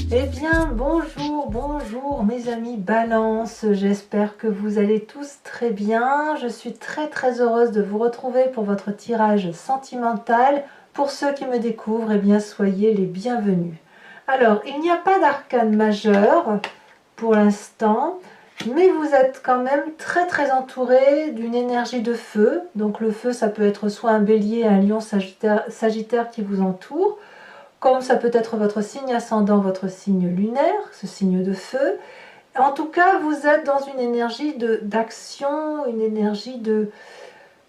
Eh bien, bonjour mes amis Balance, j'espère que vous allez tous très bien. Je suis très heureuse de vous retrouver pour votre tirage sentimental. Pour ceux qui me découvrent, eh bien, soyez les bienvenus. Alors, il n'y a pas d'arcane majeur pour l'instant, mais vous êtes quand même très entouré d'une énergie de feu. Donc le feu, ça peut être soit un bélier, un lion sagittaire qui vous entoure, comme ça peut être votre signe ascendant, votre signe lunaire, ce signe de feu. En tout cas, vous êtes dans une énergie d'action, une énergie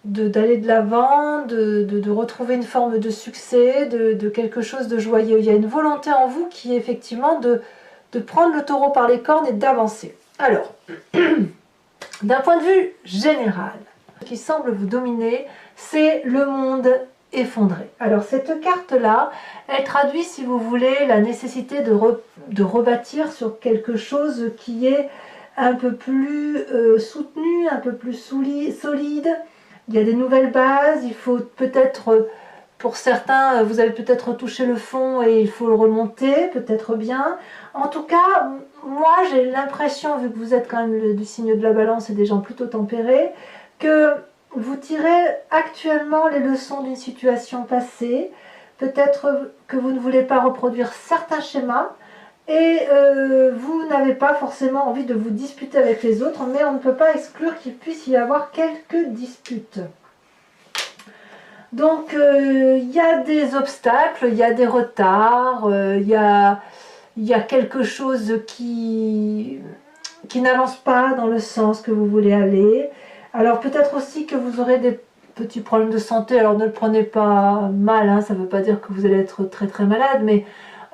d'aller de l'avant, de retrouver une forme de succès, de quelque chose de joyeux. Il y a une volonté en vous qui est effectivement de prendre le taureau par les cornes et d'avancer. Alors, d'un point de vue général, ce qui semble vous dominer, c'est le monde effondré. Alors cette carte-là, elle traduit, si vous voulez, la nécessité de rebâtir sur quelque chose qui est un peu plus soutenu, un peu plus solide. Il y a des nouvelles bases, il faut peut-être, pour certains, vous avez peut-être touché le fond et il faut le remonter, peut-être bien. En tout cas, moi j'ai l'impression, vu que vous êtes quand même du signe de la balance et des gens plutôt tempérés, que vous tirez actuellement les leçons d'une situation passée. Peut-être que vous ne voulez pas reproduire certains schémas et vous n'avez pas forcément envie de vous disputer avec les autres, mais on ne peut pas exclure qu'il puisse y avoir quelques disputes. Donc il y a des obstacles, il y a des retards, il y a quelque chose qui n'avance pas dans le sens que vous voulez aller. Alors peut-être aussi que vous aurez des petits problèmes de santé, alors ne le prenez pas mal, hein, ça ne veut pas dire que vous allez être très malade, mais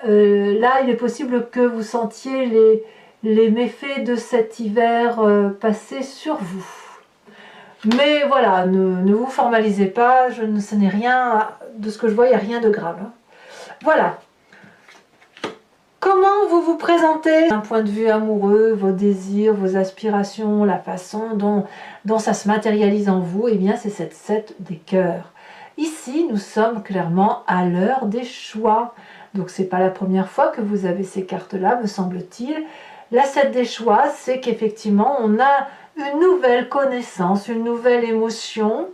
là il est possible que vous sentiez les méfaits de cet hiver passer sur vous. Mais voilà, ne vous formalisez pas, ce n'est rien, de ce que je vois, il n'y a rien de grave. Hein. Voilà. Comment vous vous présentez d'un point de vue amoureux, vos désirs, vos aspirations, la façon dont ça se matérialise en vous, eh bien c'est cette 7 des cœurs. Ici, nous sommes clairement à l'heure des choix. Donc c'est pas la première fois que vous avez ces cartes-là, me semble-t-il. La 7 des choix, c'est qu'effectivement, on a une nouvelle connaissance, une nouvelle émotion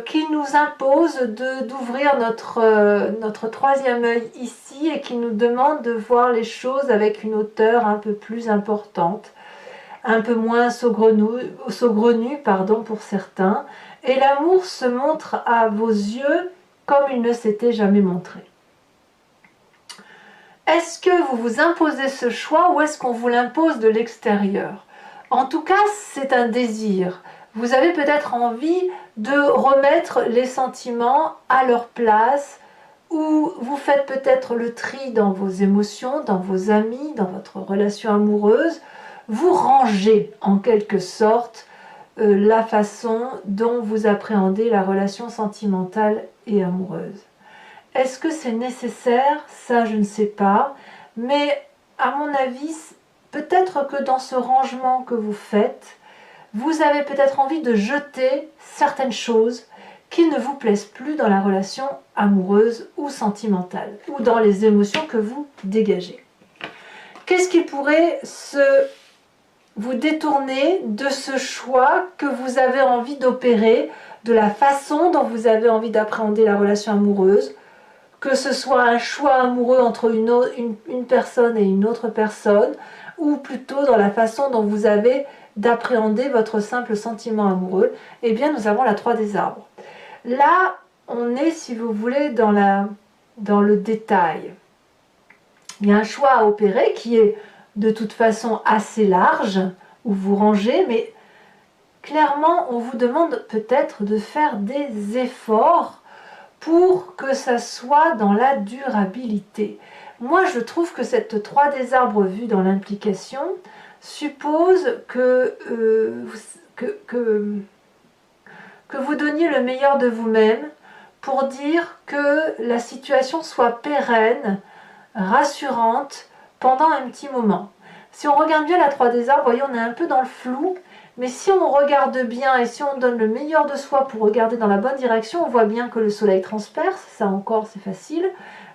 qui nous impose d'ouvrir notre troisième œil ici et qui nous demande de voir les choses avec une hauteur un peu plus importante, un peu moins saugrenue pour certains. Et l'amour se montre à vos yeux comme il ne s'était jamais montré. Est-ce que vous vous imposez ce choix ou est-ce qu'on vous l'impose de l'extérieur? En tout cas, c'est un désir. Vous avez peut-être envie de remettre les sentiments à leur place, ou vous faites peut-être le tri dans vos émotions, dans vos amis, dans votre relation amoureuse. Vous rangez en quelque sorte la façon dont vous appréhendez la relation sentimentale et amoureuse. Est-ce que c'est nécessaire? Ça, je ne sais pas. Mais à mon avis, peut-être que dans ce rangement que vous faites, vous avez peut-être envie de jeter certaines choses qui ne vous plaisent plus dans la relation amoureuse ou sentimentale, ou dans les émotions que vous dégagez. Qu'est-ce qui pourrait vous détourner de ce choix que vous avez envie d'opérer, de la façon dont vous avez envie d'appréhender la relation amoureuse, que ce soit un choix amoureux entre une personne et une autre personne, ou plutôt dans la façon dont vous avez d'appréhender votre simple sentiment amoureux, eh bien nous avons la 3 des arbres. Là, on est, si vous voulez, dans le détail. Il y a un choix à opérer qui est de toute façon assez large, où vous rangez, mais clairement, on vous demande peut-être de faire des efforts pour que ça soit dans la durabilité. Moi, je trouve que cette 3 des arbres vue dans l'implication suppose que vous donniez le meilleur de vous-même pour dire que la situation soit pérenne, rassurante pendant un petit moment. Si on regarde bien la 3 des arbres, vous voyez, on est un peu dans le flou, mais si on regarde bien et si on donne le meilleur de soi pour regarder dans la bonne direction, on voit bien que le soleil transperce, ça encore c'est facile.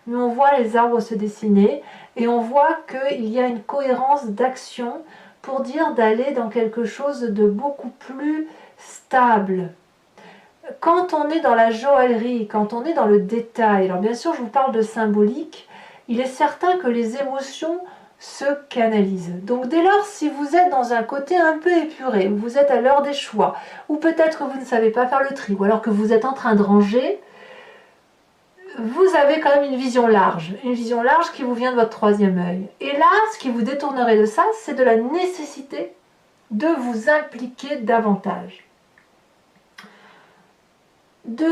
mais on voit les arbres se dessiner et on voit qu'il y a une cohérence d'action pour dire d'aller dans quelque chose de beaucoup plus stable. Quand on est dans la joaillerie, quand on est dans le détail, alors bien sûr je vous parle de symbolique, il est certain que les émotions se canalisent. Donc dès lors, si vous êtes dans un côté un peu épuré, où vous êtes à l'heure des choix, ou peut-être que vous ne savez pas faire le tri, ou alors que vous êtes en train de ranger, vous avez quand même une vision large qui vous vient de votre troisième œil. Et là, ce qui vous détournerait de ça, c'est de la nécessité de vous impliquer davantage. De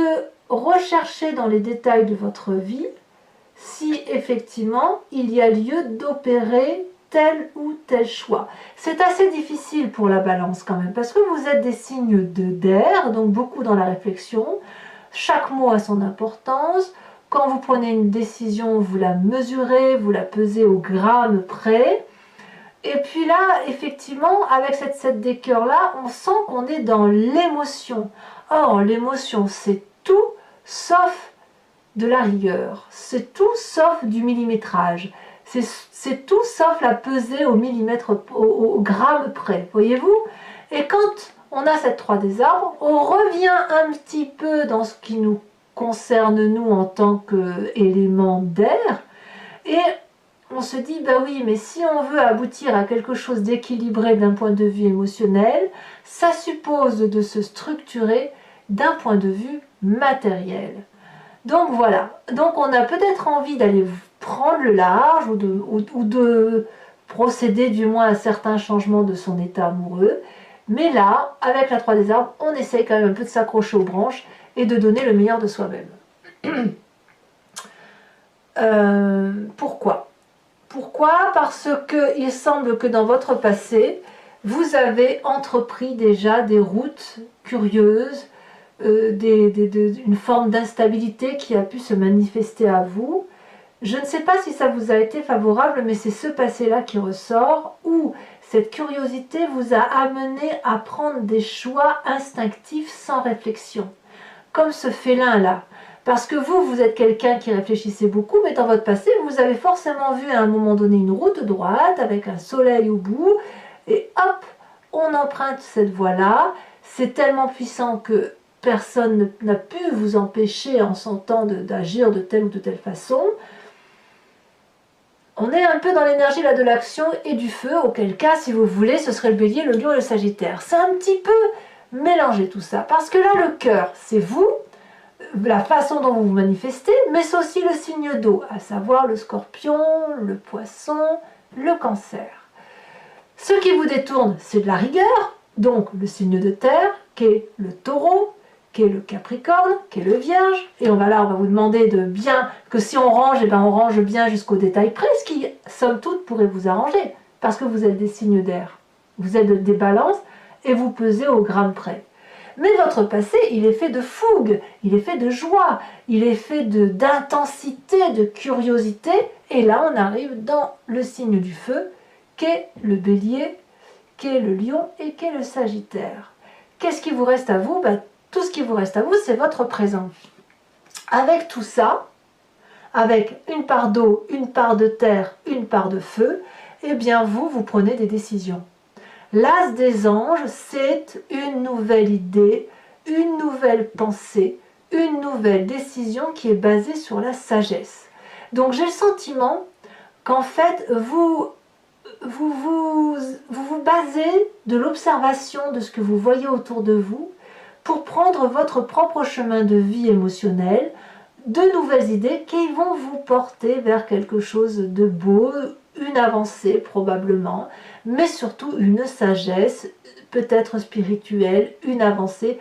rechercher dans les détails de votre vie si effectivement il y a lieu d'opérer tel ou tel choix. C'est assez difficile pour la balance quand même, parce que vous êtes des signes d'air, donc beaucoup dans la réflexion. Chaque mot a son importance. Quand vous prenez une décision, vous la mesurez, vous la pesez au gramme près. Et puis là, effectivement, avec cette 7 des cœurs là, on sent qu'on est dans l'émotion. Or, l'émotion, c'est tout sauf de la rigueur. C'est tout sauf du millimétrage. C'est tout sauf la pesée au millimètre, au gramme près. Voyez-vous? Et quand on a cette 3 des arbres, on revient un petit peu dans ce qui nous concerne, nous, en tant qu'élément d'air. Et on se dit, bah oui, mais si on veut aboutir à quelque chose d'équilibré d'un point de vue émotionnel, ça suppose de se structurer d'un point de vue matériel. Donc voilà, donc on a peut-être envie d'aller prendre le large ou de procéder du moins à certains changements de son état amoureux. Mais là, avec la 3 des arbres, on essaye quand même un peu de s'accrocher aux branches et de donner le meilleur de soi-même. Pourquoi ? Parce qu'il semble que dans votre passé, vous avez entrepris déjà des routes curieuses, une forme d'instabilité qui a pu se manifester à vous. Je ne sais pas si ça vous a été favorable, mais c'est ce passé-là qui ressort, où cette curiosité vous a amené à prendre des choix instinctifs sans réflexion, comme ce félin-là. Parce que vous êtes quelqu'un qui réfléchissait beaucoup, mais dans votre passé, vous avez forcément vu à un moment donné une route droite avec un soleil au bout, et hop, on emprunte cette voie-là. C'est tellement puissant que personne n'a pu vous empêcher en son temps d'agir de telle ou de telle façon. On est un peu dans l'énergie là de l'action et du feu, auquel cas, si vous voulez, ce serait le bélier, le lion et le sagittaire. C'est un petit peu mélangé tout ça, parce que là, le cœur, c'est vous, la façon dont vous vous manifestez, mais c'est aussi le signe d'eau, à savoir le scorpion, le poisson, le cancer. Ce qui vous détourne, c'est de la rigueur, donc le signe de terre, qui est le taureau, qui est le capricorne, qui est le vierge, et on va vous demander de bien, que si on range, eh ben on range bien jusqu'au détail près, ce qui, somme toute, pourrait vous arranger, parce que vous êtes des signes d'air, vous êtes des balances, et vous pesez au gramme près. Mais votre passé, il est fait de fougue, il est fait de joie, il est fait d'intensité, de curiosité. Et là, on arrive dans le signe du feu, qu'est le bélier, qu'est le lion et qu'est le sagittaire. Qu'est-ce qui vous reste à vous? Tout ce qui vous reste à vous, c'est votre présent. Avec tout ça, avec une part d'eau, une part de terre, une part de feu, eh bien vous prenez des décisions. L'as des anges, c'est une nouvelle idée, une nouvelle pensée, une nouvelle décision qui est basée sur la sagesse. Donc j'ai le sentiment qu'en fait, vous basez de l'observation de ce que vous voyez autour de vous pour prendre votre propre chemin de vie émotionnel, de nouvelles idées qui vont vous porter vers quelque chose de beau, une avancée probablement, mais surtout une sagesse, peut-être spirituelle, une avancée,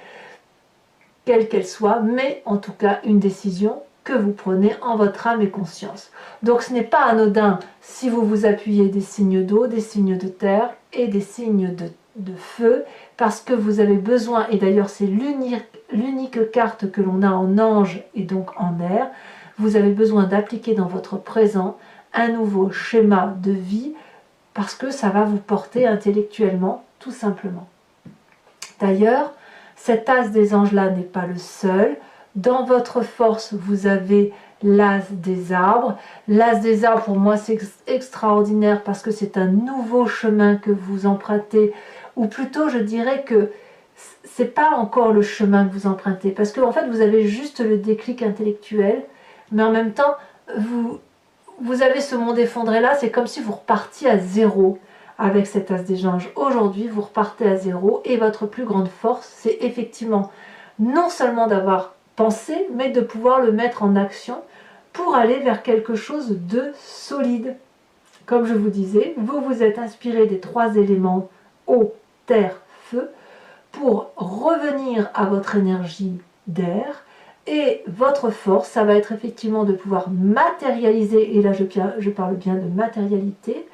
quelle qu'elle soit, mais en tout cas une décision que vous prenez en votre âme et conscience. Donc ce n'est pas anodin si vous vous appuyez des signes d'eau, des signes de terre et des signes de feu, parce que vous avez besoin, et d'ailleurs c'est l'unique carte que l'on a en ange et donc en air, vous avez besoin d'appliquer dans votre présent un nouveau schéma de vie, parce que ça va vous porter intellectuellement, tout simplement. D'ailleurs, cet as des anges-là n'est pas le seul. Dans votre force, vous avez l'as des arbres. L'as des arbres, pour moi, c'est extraordinaire parce que c'est un nouveau chemin que vous empruntez, ou plutôt, je dirais que c'est pas encore le chemin que vous empruntez, parce que en fait, vous avez juste le déclic intellectuel, mais en même temps, vous avez ce monde effondré là, c'est comme si vous repartiez à zéro avec cet as des anges. Aujourd'hui, vous repartez à zéro et votre plus grande force, c'est effectivement non seulement d'avoir pensé, mais de pouvoir le mettre en action pour aller vers quelque chose de solide. Comme je vous disais, vous vous êtes inspiré des 3 éléments eau, terre, feu pour revenir à votre énergie d'air. Et votre force, ça va être effectivement de pouvoir matérialiser, et là je parle bien de matérialité,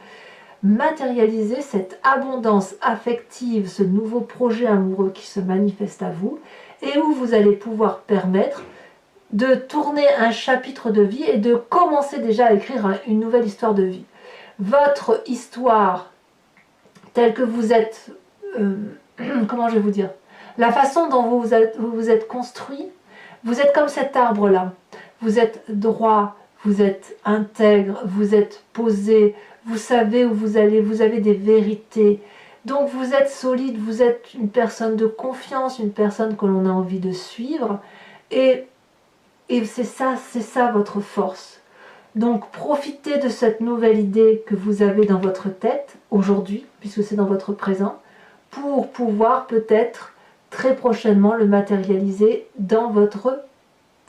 matérialiser cette abondance affective, ce nouveau projet amoureux qui se manifeste à vous, et où vous allez pouvoir permettre de tourner un chapitre de vie et de commencer déjà à écrire une nouvelle histoire de vie. Votre histoire, telle que vous êtes, comment je vais vous dire, la façon dont vous vous êtes construit, vous êtes comme cet arbre-là. Vous êtes droit, vous êtes intègre, vous êtes posé, vous savez où vous allez, vous avez des vérités. Donc vous êtes solide, vous êtes une personne de confiance, une personne que l'on a envie de suivre. Et c'est ça votre force. Donc profitez de cette nouvelle idée que vous avez dans votre tête aujourd'hui, puisque c'est dans votre présent, pour pouvoir peut-être très prochainement le matérialiser dans votre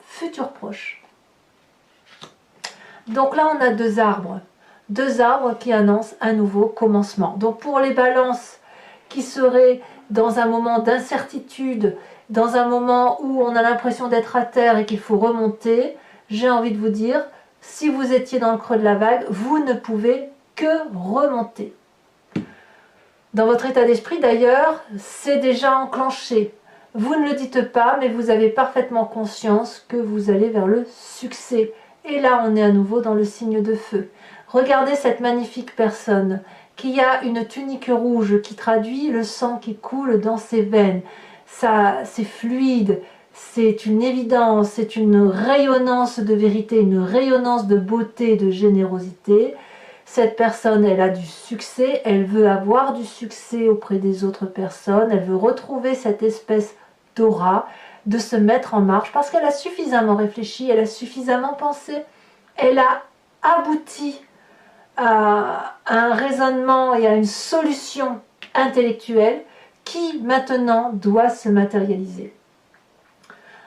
futur proche. Donc là on a 2 arbres. 2 arbres qui annoncent un nouveau commencement. Donc pour les balances qui seraient dans un moment d'incertitude, dans un moment où on a l'impression d'être à terre et qu'il faut remonter, j'ai envie de vous dire, si vous étiez dans le creux de la vague, vous ne pouvez que remonter. Dans votre état d'esprit d'ailleurs, c'est déjà enclenché. Vous ne le dites pas, mais vous avez parfaitement conscience que vous allez vers le succès. Et là, on est à nouveau dans le signe de feu. Regardez cette magnifique personne qui a une tunique rouge qui traduit le sang qui coule dans ses veines. Ça, c'est fluide, c'est une évidence, c'est une rayonnance de vérité, une rayonnance de beauté, de générosité. Cette personne, elle a du succès, elle veut avoir du succès auprès des autres personnes, elle veut retrouver cette espèce d'aura, de se mettre en marche, parce qu'elle a suffisamment réfléchi, elle a suffisamment pensé, elle a abouti à un raisonnement et à une solution intellectuelle qui maintenant doit se matérialiser.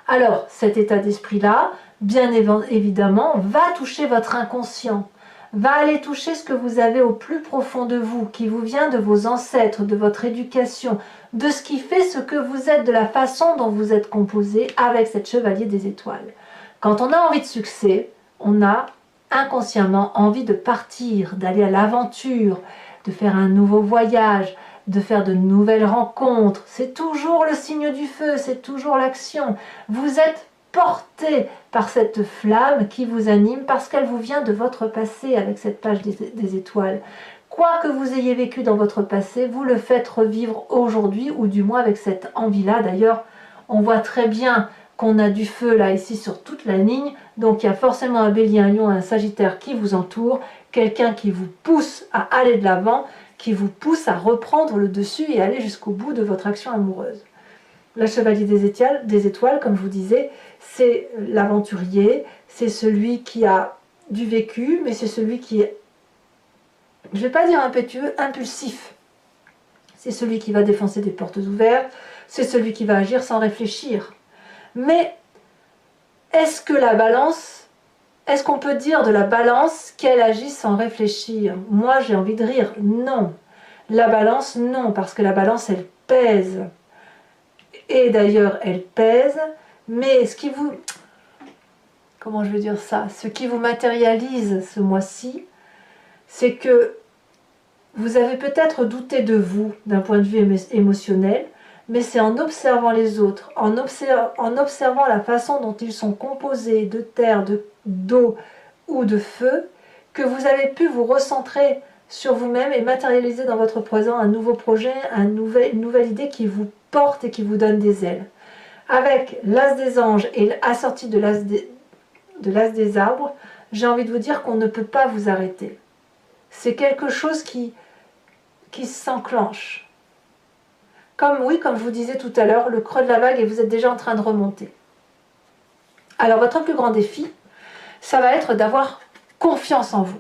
Alors, cet état d'esprit-là, bien évidemment, va toucher votre inconscient, va aller toucher ce que vous avez au plus profond de vous, qui vous vient de vos ancêtres, de votre éducation, de ce qui fait ce que vous êtes, de la façon dont vous êtes composé avec cette chevalier des étoiles. Quand on a envie de succès, on a inconsciemment envie de partir, d'aller à l'aventure, de faire un nouveau voyage, de faire de nouvelles rencontres. C'est toujours le signe du feu, c'est toujours l'action. Vous êtes porté par cette flamme qui vous anime parce qu'elle vous vient de votre passé avec cette page des étoiles. Quoi que vous ayez vécu dans votre passé, vous le faites revivre aujourd'hui ou du moins avec cette envie-là. D'ailleurs, on voit très bien qu'on a du feu là ici sur toute la ligne, donc il y a forcément un bélier, un lion, un sagittaire qui vous entoure, quelqu'un qui vous pousse à aller de l'avant, qui vous pousse à reprendre le dessus et aller jusqu'au bout de votre action amoureuse. Le chevalier des étoiles, comme je vous disais, c'est l'aventurier, c'est celui qui a du vécu, mais c'est celui qui est, je ne vais pas dire impétueux, impulsif. C'est celui qui va défoncer des portes ouvertes, c'est celui qui va agir sans réfléchir. Mais est-ce que la balance, est-ce qu'on peut dire de la balance qu'elle agit sans réfléchir? Moi, j'ai envie de rire. Non. La balance, non, parce que la balance, elle pèse. Et d'ailleurs, elle pèse, mais ce qui vous... Comment je veux dire ça? Ce qui vous matérialise ce mois-ci, c'est que vous avez peut-être douté de vous d'un point de vue émotionnel, mais c'est en observant les autres, en observant la façon dont ils sont composés de terre, d'eau ou de feu, que vous avez pu vous recentrer sur vous-même et matérialiser dans votre présent un nouveau projet, une nouvelle idée qui vous porte et qui vous donne des ailes. Avec l'as des anges et assorti de de l'As des arbres, j'ai envie de vous dire qu'on ne peut pas vous arrêter. C'est quelque chose qui s'enclenche. Comme je vous disais tout à l'heure, le creux de la vague et vous êtes déjà en train de remonter. Alors votre plus grand défi, ça va être d'avoir confiance en vous.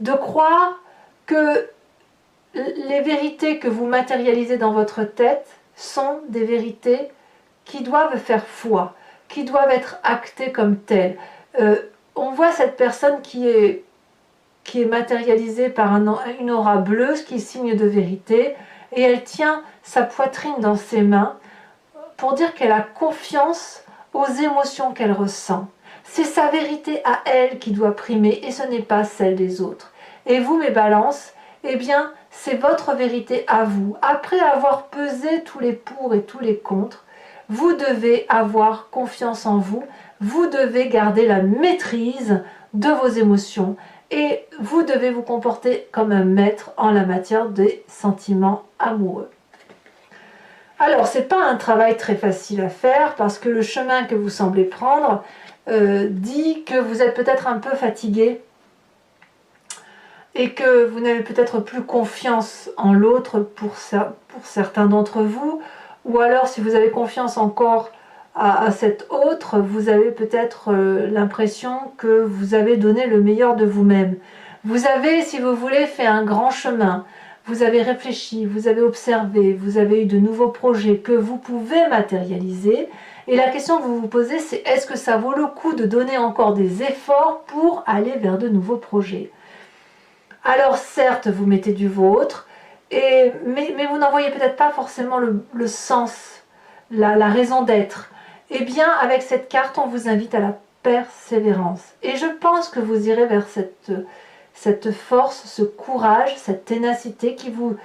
De croire que les vérités que vous matérialisez dans votre tête sont des vérités qui doivent faire foi, qui doivent être actées comme telles. On voit cette personne qui est matérialisée par une aura bleue, ce qui est signe de vérité, et elle tient sa poitrine dans ses mains pour dire qu'elle a confiance aux émotions qu'elle ressent. C'est sa vérité à elle qui doit primer et ce n'est pas celle des autres. Et vous, mes balances, eh bien, c'est votre vérité à vous. Après avoir pesé tous les pour et tous les contre, vous devez avoir confiance en vous, vous devez garder la maîtrise de vos émotions et vous devez vous comporter comme un maître en la matière des sentiments amoureux. Alors, ce n'est pas un travail très facile à faire parce que le chemin que vous semblez prendre dit que vous êtes peut-être un peu fatigué et que vous n'avez peut-être plus confiance en l'autre pour certains d'entre vous, ou alors si vous avez confiance encore à cet autre, vous avez peut-être l'impression que vous avez donné le meilleur de vous-même. Vous avez, si vous voulez, fait un grand chemin. Vous avez réfléchi, vous avez observé, vous avez eu de nouveaux projets que vous pouvez matérialiser. Et la question que vous vous posez, c'est est-ce que ça vaut le coup de donner encore des efforts pour aller vers de nouveaux projets? Alors certes, vous mettez du vôtre, mais vous n'en voyez peut-être pas forcément le sens, la raison d'être. Eh bien, avec cette carte, on vous invite à la persévérance. Et je pense que vous irez vers cette force, ce courage, cette ténacité qui vous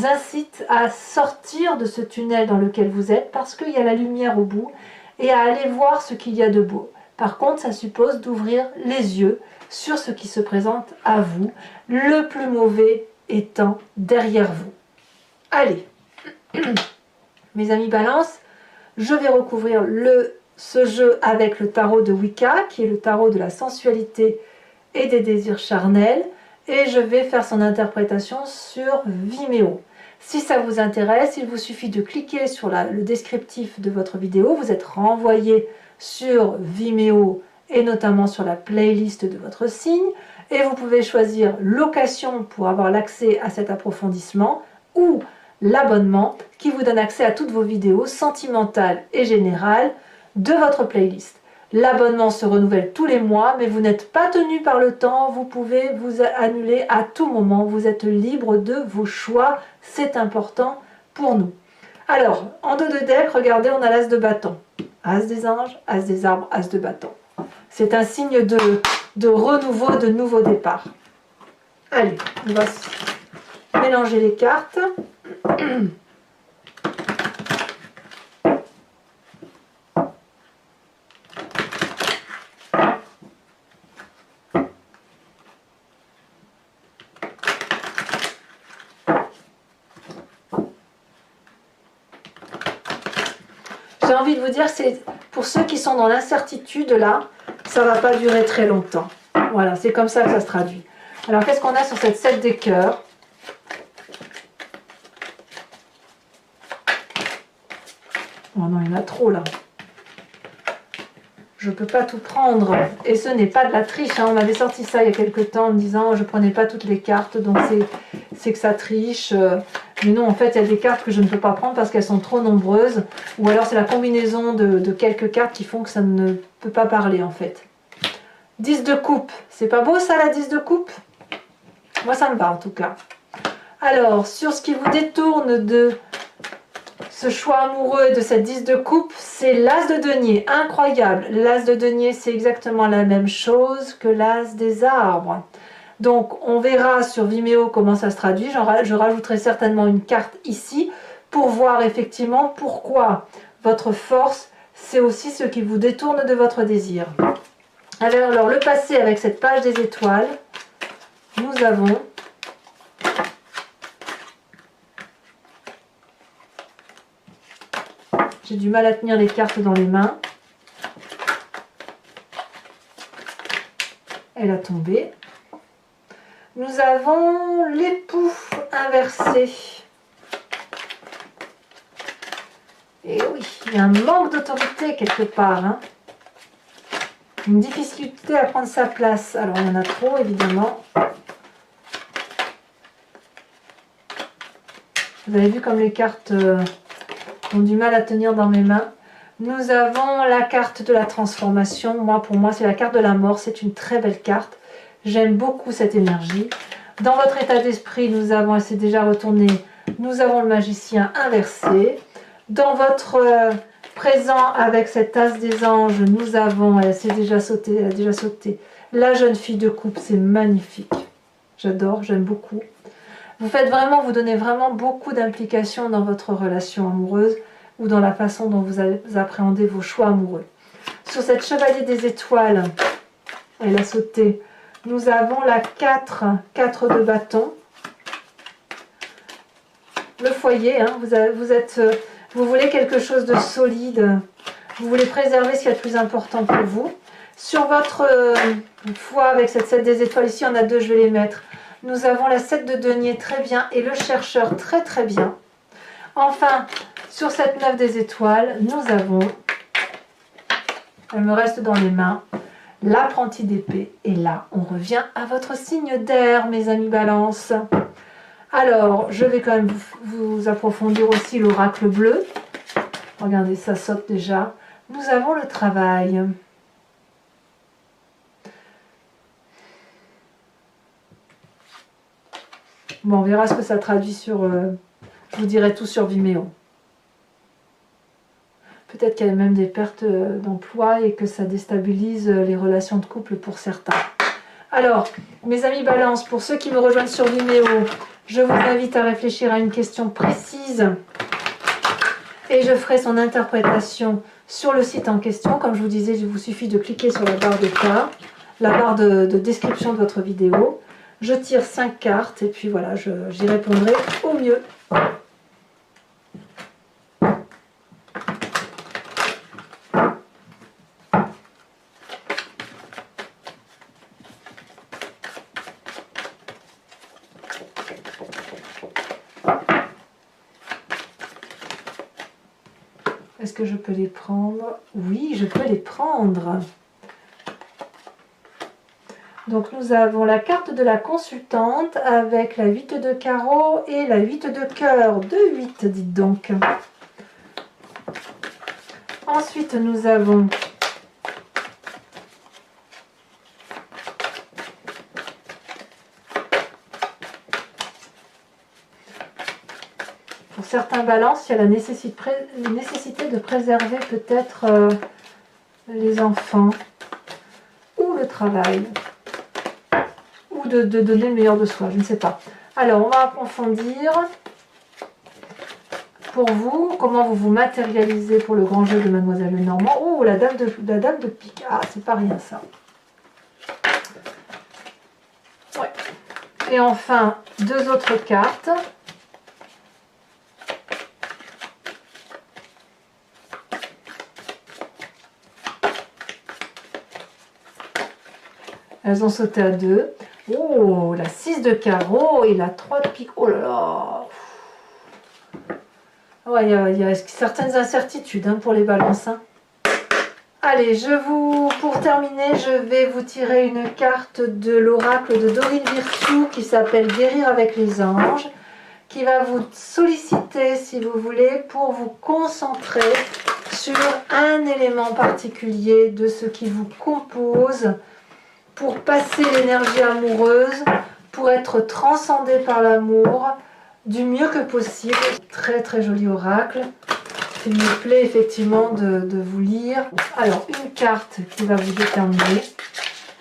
incite à sortir de ce tunnel dans lequel vous êtes parce qu'il y a la lumière au bout et à aller voir ce qu'il y a de beau. Par contre, ça suppose d'ouvrir les yeux sur ce qui se présente à vous, le plus mauvais étant derrière vous. Allez, mes amis Balance, je vais recouvrir ce jeu avec le tarot de Wicca, qui est le tarot de la sensualité et des désirs charnels, et je vais faire son interprétation sur Vimeo. Si ça vous intéresse, il vous suffit de cliquer sur le descriptif de votre vidéo, vous êtes renvoyé sur Vimeo et notamment sur la playlist de votre signe, et vous pouvez choisir location pour avoir l'accès à cet approfondissement ou l'abonnement qui vous donne accès à toutes vos vidéos sentimentales et générales de votre playlist. L'abonnement se renouvelle tous les mois, mais vous n'êtes pas tenu par le temps, vous pouvez vous annuler à tout moment, vous êtes libre de vos choix, c'est important pour nous. Alors, en dos de deck, regardez, on a l'as de bâton. As des anges, as des arbres, as de bâton. C'est un signe de renouveau, de nouveau départ. Allez, on va mélanger les cartes. J'ai envie de vous dire, c'est pour ceux qui sont dans l'incertitude là, ça va pas durer très longtemps. Voilà, c'est comme ça que ça se traduit. Alors, qu'est-ce qu'on a sur cette 7 des cœurs? Oh non, il y en a trop là. Je ne peux pas tout prendre. Et ce n'est pas de la triche. Hein. On m'avait sorti ça il y a quelques temps en me disant je ne prenais pas toutes les cartes, donc c'est que ça triche. Mais non, en fait, il y a des cartes que je ne peux pas prendre parce qu'elles sont trop nombreuses. Ou alors c'est la combinaison de quelques cartes qui font que ça ne peut pas parler en fait. 10 de coupe. C'est pas beau ça, la 10 de coupe? Moi, ça me va en tout cas. Alors, sur ce qui vous détourne de ce choix amoureux et de cette 10 de coupe, c'est l'as de denier. Incroyable. L'as de denier, c'est exactement la même chose que l'as des arbres. Donc, on verra sur Vimeo comment ça se traduit. Je rajouterai certainement une carte ici pour voir effectivement pourquoi votre force, c'est aussi ce qui vous détourne de votre désir. Alors, le passé avec cette page des étoiles, nous avons j'ai du mal à tenir les cartes dans les mains. elle a tombé. Nous avons l'époux inversé. Et oui, il y a un manque d'autorité quelque part. Hein. Une difficulté à prendre sa place. Alors, il y en a trop, évidemment. Vous avez vu comme les cartes ont du mal à tenir dans mes mains. Nous avons la carte de la transformation. Pour moi, c'est la carte de la mort. C'est une très belle carte. J'aime beaucoup cette énergie. Dans votre état d'esprit, nous avons, elle s'est déjà retournée, nous avons le magicien inversé. Dans votre présent avec cette as des anges, nous avons, elle s'est déjà sautée, elle a déjà sauté, la jeune fille de coupe, c'est magnifique. J'adore, j'aime beaucoup. Vous donnez vraiment beaucoup d'implication dans votre relation amoureuse ou dans la façon dont vous appréhendez vos choix amoureux. Sur cette chevalier des étoiles, elle a sauté. Nous avons la 4 de bâton. Le foyer, hein, vous voulez quelque chose de solide. Vous voulez préserver ce qui est le plus important pour vous. Sur votre foi avec cette 7 des étoiles, ici, il y en a 2, je vais les mettre. Nous avons la 7 de denier, très bien, et le chercheur, très très bien. Enfin, sur cette 9 des étoiles, nous avons, elle me reste dans les mains, l'apprenti d'épée. Et là, on revient à votre signe d'air, mes amis Balance. Alors, je vais quand même vous approfondir aussi l'oracle bleu. Regardez, ça saute déjà. Nous avons le travail. Bon, on verra ce que ça traduit sur... je vous dirai tout sur Vimeo. Peut-être qu'il y a même des pertes d'emploi et que ça déstabilise les relations de couple pour certains. Alors, mes amis Balance, pour ceux qui me rejoignent sur Vimeo, je vous invite à réfléchir à une question précise et je ferai son interprétation sur le site en question. Comme je vous disais, il vous suffit de cliquer sur la barre de cas, la barre de description de votre vidéo. Je tire 5 cartes et puis voilà, j'y répondrai au mieux. Est-ce que je peux les prendre? Oui, je peux les prendre. Donc nous avons la carte de la consultante avec la 8 de carreau et la 8 de cœur. 2-8, dites donc. Ensuite, nous avons pour certains balances, il y a la nécessité de préserver peut-être les enfants ou le travail. Ou de donner le meilleur de soi, je ne sais pas. Alors, on va approfondir pour vous, comment vous vous matérialisez pour le grand jeu de Mademoiselle Lenormand. Oh, la dame de pique. Ah, c'est pas rien ça. Ouais. Et enfin, 2 autres cartes. Elles ont sauté à 2. Oh, la 6 de carreau et la 3 de pique. Oh là là. Ouais, il y a certaines incertitudes hein, pour les balances. Hein. Allez, pour terminer, je vais vous tirer une carte de l'oracle de Dorine Virtue qui s'appelle Guérir avec les anges, qui va vous solliciter, si vous voulez, pour vous concentrer sur un élément particulier de ce qui vous compose, pour passer l'énergie amoureuse, pour être transcendé par l'amour du mieux que possible. Très très joli oracle. Il me plaît effectivement de vous lire. Alors, une carte qui va vous déterminer.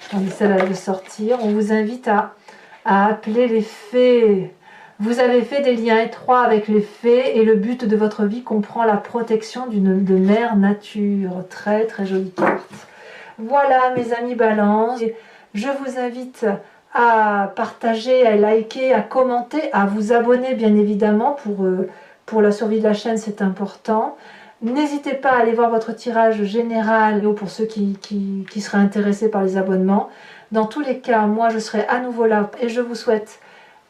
Attendez, celle-là de sortir. On vous invite à appeler les fées. Vous avez fait des liens étroits avec les fées et le but de votre vie comprend la protection de mère nature. Très très jolie carte. Voilà mes amis Balance. Je vous invite à partager, à liker, à commenter, à vous abonner bien évidemment pour la survie de la chaîne, c'est important. N'hésitez pas à aller voir votre tirage général pour ceux qui seraient intéressés par les abonnements. Dans tous les cas, moi je serai à nouveau là et je vous souhaite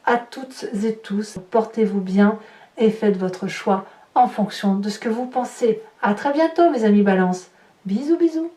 à toutes et tous, portez-vous bien et faites votre choix en fonction de ce que vous pensez. À très bientôt mes amis Balance. Bisous bisous.